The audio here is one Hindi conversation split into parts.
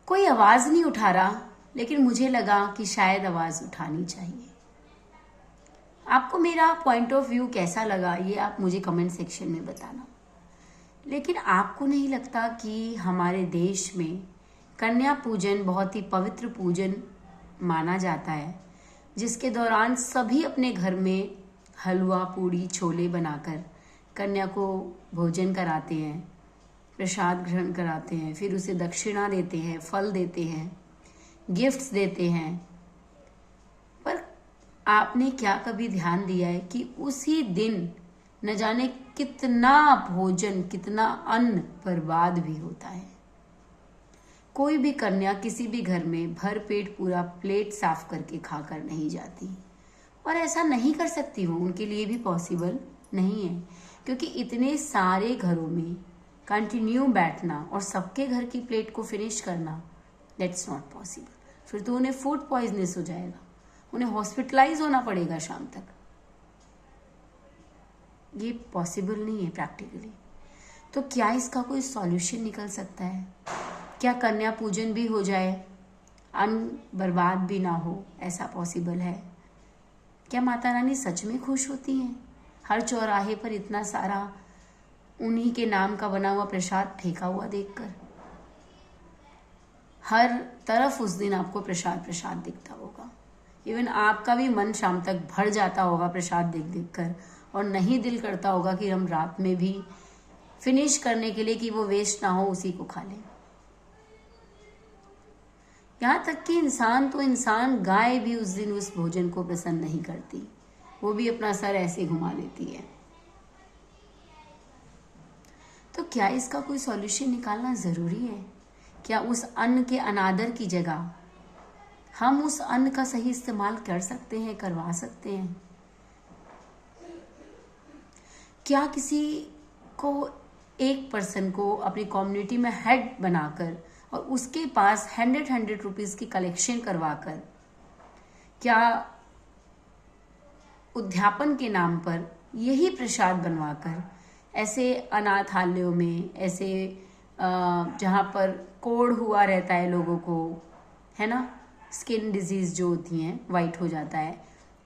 कोई आवाज नहीं उठा रहा, लेकिन मुझे लगा कि शायद आवाज उठानी चाहिए। आपको मेरा पॉइंट ऑफ व्यू कैसा लगा ये आप मुझे कमेंट सेक्शन में बताना। लेकिन आपको नहीं लगता कि हमारे देश में कन्या पूजन बहुत ही पवित्र पूजन माना जाता है, जिसके दौरान सभी अपने घर में हलवा पूड़ी छोले बनाकर कन्या को भोजन कराते हैं, प्रसाद ग्रहण कराते हैं, फिर उसे दक्षिणा देते हैं, फल देते हैं, गिफ्ट्स देते हैं। पर आपने क्या कभी ध्यान दिया है कि उसी दिन न जाने कितना भोजन, कितना अन्न बर्बाद भी होता है। कोई भी कन्या किसी भी घर में भर पेट पूरा प्लेट साफ करके खाकर नहीं जाती, और ऐसा नहीं कर सकती वो, उनके लिए भी पॉसिबल नहीं है, क्योंकि इतने सारे घरों में कंटिन्यू बैठना और सबके घर की प्लेट को फिनिश करना, दैट्स नॉट पॉसिबल। फिर तो उन्हें फूड पॉइजनेस हो जाएगा, उन्हें हॉस्पिटलाइज होना पड़ेगा शाम तक। ये पॉसिबल नहीं है प्रैक्टिकली। तो क्या इसका कोई सॉल्यूशन निकल सकता है? क्या कन्या पूजन भी हो जाए, अन्न बर्बाद भी ना हो, ऐसा पॉसिबल है? क्या माता रानी सच में खुश होती हैं हर चौराहे पर इतना सारा उन्हीं के नाम का बना हुआ प्रसाद फेंका हुआ देखकर? हर तरफ उस दिन आपको प्रसाद प्रसाद दिखता होगा। इवन आपका भी मन शाम तक भर जाता होगा प्रसाद देख देख कर, और नहीं दिल करता होगा कि हम रात में भी फिनिश करने के लिए कि वो वेस्ट ना हो उसी को खा लें। यहाँ तक कि इंसान तो इंसान, गाय भी उस दिन उस भोजन को पसंद नहीं करती, वो भी अपना सर ऐसे घुमा देती है। तो क्या इसका कोई सॉल्यूशन निकालना जरूरी है? क्या उस अन्न के अनादर की जगह हम उस अन्न का सही इस्तेमाल कर सकते हैं, करवा सकते हैं? क्या किसी को, एक पर्सन को अपनी कम्युनिटी में हेड बनाकर और उसके पास 100 रुपीज की कलेक्शन करवाकर, क्या उद्यापन के नाम पर यही प्रसाद बनवाकर ऐसे अनाथालयों में, ऐसे जहाँ पर कोढ़ हुआ रहता है लोगों को, है ना, स्किन डिजीज जो होती हैं, वाइट हो जाता है,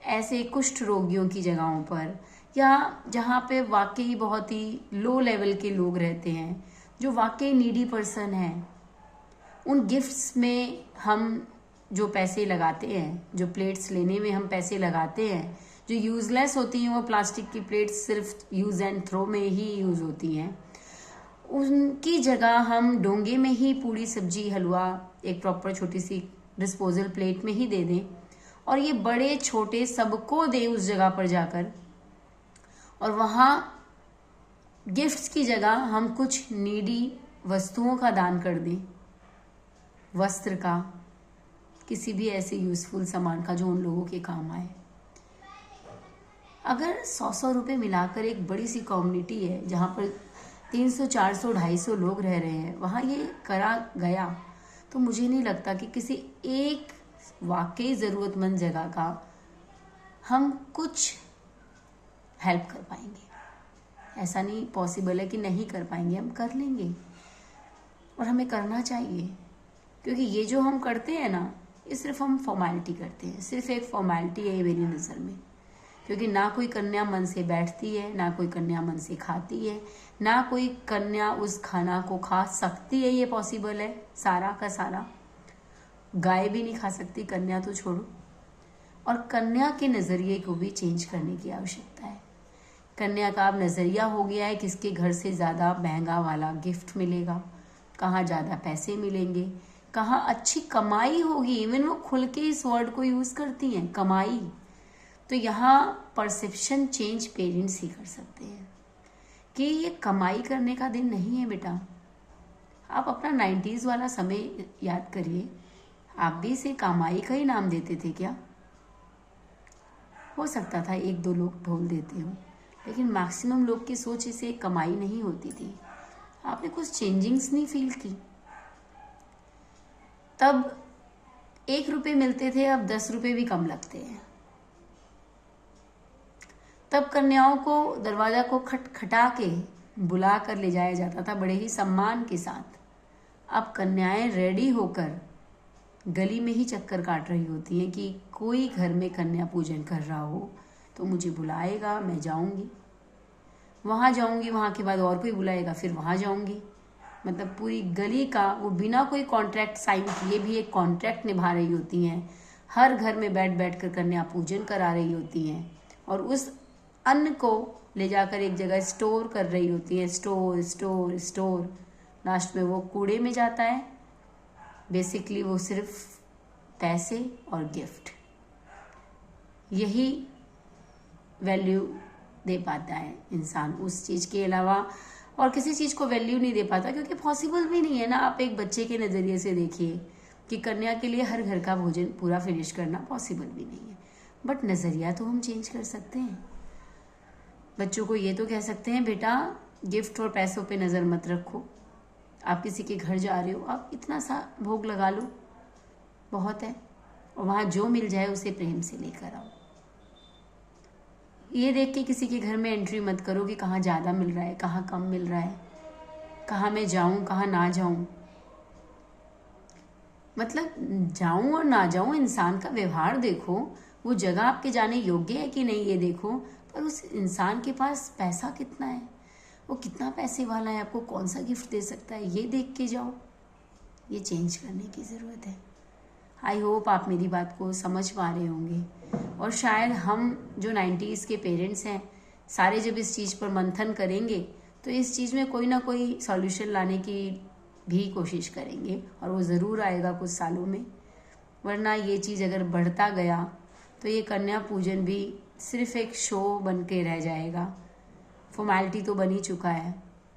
ऐसे कुष्ठ रोगियों की जगहों पर, या जहाँ पे वाकई बहुत ही लो लेवल के लोग रहते हैं, जो वाकई नीडी पर्सन हैं, उन गिफ्ट्स में हम जो पैसे लगाते हैं, जो प्लेट्स लेने में हम पैसे लगाते हैं, जो यूजलेस होती हैं, वो प्लास्टिक की प्लेट्स सिर्फ यूज एंड थ्रो में ही यूज होती हैं, उनकी जगह हम डोंगे में ही पूड़ी सब्जी हलवा एक प्रॉपर छोटी सी डिस्पोजल प्लेट में ही दे दें, और ये बड़े छोटे सबको दें उस जगह पर जाकर, और वहाँ गिफ्ट्स की जगह हम कुछ नीडी वस्तुओं का दान कर दें, वस्त्र का, किसी भी ऐसे यूजफुल सामान का जो उन लोगों के काम आए। अगर 100 रुपए मिलाकर एक बड़ी सी कम्युनिटी है जहाँ पर 300, 400, 250 लोग रह रहे हैं, वहाँ ये करा गया, तो मुझे नहीं लगता कि किसी एक वाकई ज़रूरतमंद जगह का हम कुछ हेल्प कर पाएंगे। ऐसा नहीं पॉसिबल है कि नहीं कर पाएंगे, हम कर लेंगे, और हमें करना चाहिए, क्योंकि ये जो हम करते हैं ना, ये सिर्फ हम फॉर्मेलिटी करते हैं, सिर्फ एक फॉर्मेलिटी है ये मेरी नज़र में। क्योंकि ना कोई कन्या मन से बैठती है, ना कोई कन्या मन से खाती है, ना कोई कन्या उस खाना को खा सकती है, ये पॉसिबल है सारा का सारा। गाय भी नहीं खा सकती, कन्या तो छोड़ो। और कन्या के नज़रिए को भी चेंज करने की आवश्यकता है। कन्या का अब नज़रिया हो गया है किसके घर से ज़्यादा महंगा वाला गिफ्ट मिलेगा, कहाँ ज़्यादा पैसे मिलेंगे, कहाँ अच्छी कमाई होगी। इवन वो खुल के इस वर्ड को यूज़ करती हैं, कमाई। तो यहाँ परसेप्शन चेंज पेरेंट्स ही कर सकते हैं कि ये कमाई करने का दिन नहीं है बेटा। आप अपना 90s वाला समय याद करिए, आप भी इसे कमाई का ही नाम देते थे क्या? हो सकता था 1-2 लोग ढोल देते हो, लेकिन मैक्सिमम लोग की सोच इसे कमाई नहीं होती थी। आपने कुछ चेंजिंग्स नहीं फील की? तब 1 रुपये मिलते थे, अब 10 रुपये भी कम लगते हैं। तब कन्याओं को दरवाजा को खटखटा के बुला कर ले जाया जाता था बड़े ही सम्मान के साथ, अब कन्याएं रेडी होकर गली में ही चक्कर काट रही होती हैं कि कोई घर में कन्या पूजन कर रहा हो तो मुझे बुलाएगा, मैं जाऊंगी, वहाँ जाऊंगी, वहाँ के बाद और कोई बुलाएगा, फिर वहाँ जाऊंगी। मतलब पूरी गली का वो बिना कोई कॉन्ट्रैक्ट साइन किए भी एक कॉन्ट्रैक्ट निभा रही होती हैं। हर घर में बैठ बैठ कर कन्या पूजन करा रही होती हैं और उस अन्न को ले जाकर एक जगह स्टोर कर रही होती हैं। स्टोर स्टोर स्टोर, लास्ट में वो कूड़े में जाता है। बेसिकली वो सिर्फ पैसे और गिफ्ट, यही वैल्यू दे पाता है इंसान। उस चीज़ के अलावा और किसी चीज़ को वैल्यू नहीं दे पाता, क्योंकि पॉसिबल भी नहीं है ना। आप एक बच्चे के नज़रिए से देखिए कि कन्या के लिए हर घर का भोजन पूरा फिनिश करना पॉसिबल भी नहीं है, बट नज़रिया तो हम चेंज कर सकते हैं। बच्चों को ये तो कह सकते हैं, बेटा गिफ्ट और पैसों पे नज़र मत रखो, आप किसी के घर जा रहे हो, आप इतना सा भोग लगा लो, बहुत है, और वहाँ जो मिल जाए उसे प्रेम से लेकर आओ। ये देख के किसी के घर में एंट्री मत करो कि कहाँ ज़्यादा मिल रहा है, कहाँ कम मिल रहा है, कहाँ मैं जाऊँ कहाँ ना जाऊँ। मतलब जाऊँ और ना जाऊँ, इंसान का व्यवहार देखो, वो जगह आपके जाने योग्य है कि नहीं ये देखो, पर उस इंसान के पास पैसा कितना है, वो कितना पैसे वाला है, आपको कौन सा गिफ्ट दे सकता है, ये देख के जाओ। ये चेंज करने की ज़रूरत है। आई होप आप मेरी बात को समझ पा रहे होंगे। और शायद हम जो 90s के पेरेंट्स हैं, सारे जब इस चीज़ पर मंथन करेंगे तो इस चीज़ में कोई ना कोई सॉल्यूशन लाने की भी कोशिश करेंगे, और वो ज़रूर आएगा कुछ सालों में। वरना ये चीज़ अगर बढ़ता गया तो ये कन्या पूजन भी सिर्फ एक शो बन के रह जाएगा। फॉर्मेलिटी तो बन ही चुका है,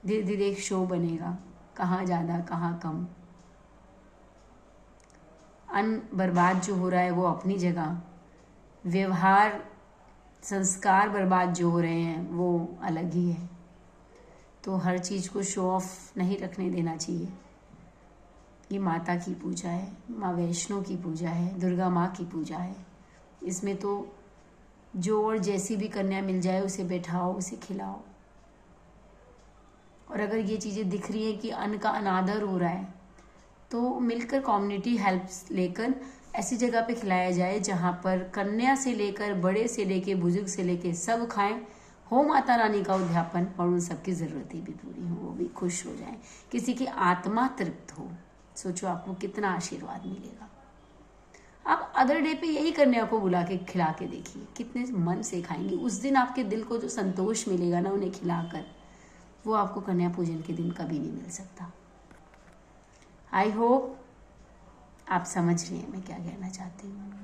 धीरे धीरे एक शो बनेगा, कहाँ ज़्यादा कहाँ कम। अन्न बर्बाद जो हो रहा है वो अपनी जगह, व्यवहार संस्कार बर्बाद जो हो रहे हैं वो अलग ही है। तो हर चीज़ को शो ऑफ नहीं रखने देना चाहिए। ये माता की पूजा है, माँ वैष्णो की पूजा है, दुर्गा माँ की पूजा है। इसमें तो जो और जैसी भी कन्या मिल जाए उसे बैठाओ, उसे खिलाओ। और अगर ये चीज़ें दिख रही हैं कि अन्न का अनादर हो रहा है तो मिलकर कम्युनिटी हेल्प लेकर ऐसी जगह पे खिलाया जाए जहाँ पर कन्या से लेकर बड़े से लेकर बुजुर्ग से लेकर सब खाएं, हो माता रानी का उद्यापन, और उन सबकी ज़रूरतें भी पूरी हो, वो भी खुश हो जाएं, किसी की आत्मा तृप्त हो। सोचो आपको कितना आशीर्वाद मिलेगा। आप अदर डे पे यही कन्या को बुला के खिला के देखिए, कितने मन से खाएंगी। उस दिन आपके दिल को जो संतोष मिलेगा ना उन्हें खिलाकर, वो आपको कन्या पूजन के दिन कभी नहीं मिल सकता। आई होप आप समझ रहे हैं मैं क्या कहना चाहती हूँ।